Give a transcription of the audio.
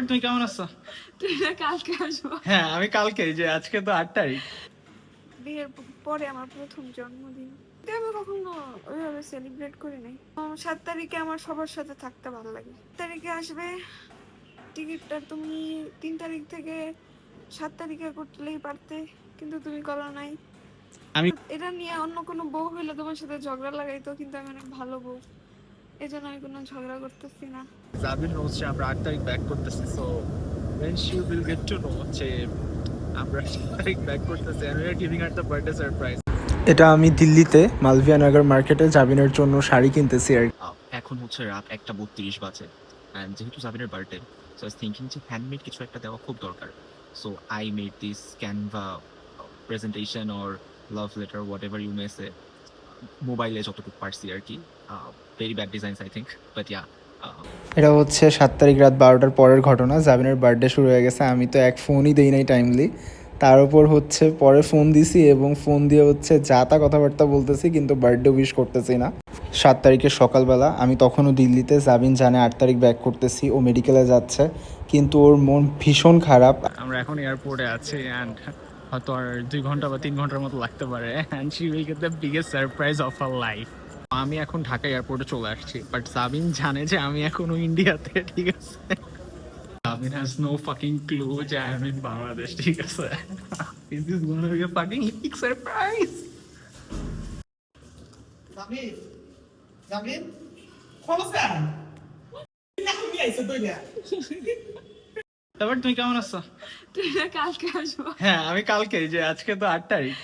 তুমি কেমন আছো? তুই না কালকে আসবো? হ্যাঁ, আমি কালকে, যে আজকে তো 8 তারিখ। বিয়ের পরে আমার প্রথম জন্মদিন। আমি কখনো ওইভাবে সেলিব্রেট করি নাই। 7 তারিখে আমার সবার সাথে থাকতে ভালো লাগে। তারিখে আসবে টিকিটটা, তুমি 3 তারিখ থেকে 7 তারিখে করলেই পারতে, কিন্তু তুমি করো নাই। আমি এটা নিয়ে অন্য কোনো বউ হইলে তোমার সাথে ঝগড়া লাগাইতো, কিন্তু আমি অনেক ভালো বউ, এই জন্য আমি কোনো ঝগড়া করতেছি না। জাবির নোজ যে আমরা 8 তারিখ ব্যাক করতেছি, so when she will get to know যে আমরা 8 তারিখ ব্যাক করতেছি and we are giving her the birthday surprise. এটা আমি দিল্লিতে মালভিয়া নগর মার্কেটে জাবিনের জন্য শাড়ি কিনতেছি আর এখন হচ্ছে রাত 1:32 বাজে অ্যান্ড যেহেতু জাবিনের বার্থডে, সো আই থিঙ্কিং যে হ্যান্ডমেড কিছু একটা দেওয়া খুব দরকার। So I made this Canva presentation or love letter whatever you may say, মোবাইলে যতটুকু পারছি আর কি। Very bad designs I think, but yeah. এটা হচ্ছে 7 তারিখ রাত 12টার পরের ঘটনা। জাবিনের বার্থডে শুরু হয়ে গেছে, আমি তো এক ফোনই দিই নাই টাইমলি। তার উপর হচ্ছে পরে ফোন দিছি এবং ফোন দিয়ে হচ্ছে যা তা কথাবার্তা বলতেছি, কিন্তু বার্থডে উইশ করতেছি না। 7 তারিখের সকালবেলা আমি তখনও দিল্লিতে, জাবিন জানে 8 তারিখ ব্যাক করতেছি, ও মেডিকেলে যাচ্ছে, কিন্তু ওর মন ভীষণ খারাপ। আমরা এখন এয়ারপোর্টে আছি and হয়তো আর 2 ঘন্টা বা 3 ঘন্টার মতো লাগতে পারে and she will get the biggest surprise of her life. আমি এখন ঢাকা এয়ারপোর্টে চলে আসছি, বাট সাবিন জানে যে আমি এখনো ইন্ডিয়াতে, ঠিক আছে? Sabin has no fucking clue যে I am in বাংলাদেশ, ঠিক আছে? This is gonna be a fucking big surprise. David, David, খোলসা না তুমি আইছো তো না। তারপর তুমি কেমন আছো? তুই না কালকে আসবো? হ্যাঁ, আমি কালকে, যে আজকে তো 8 তারিখ।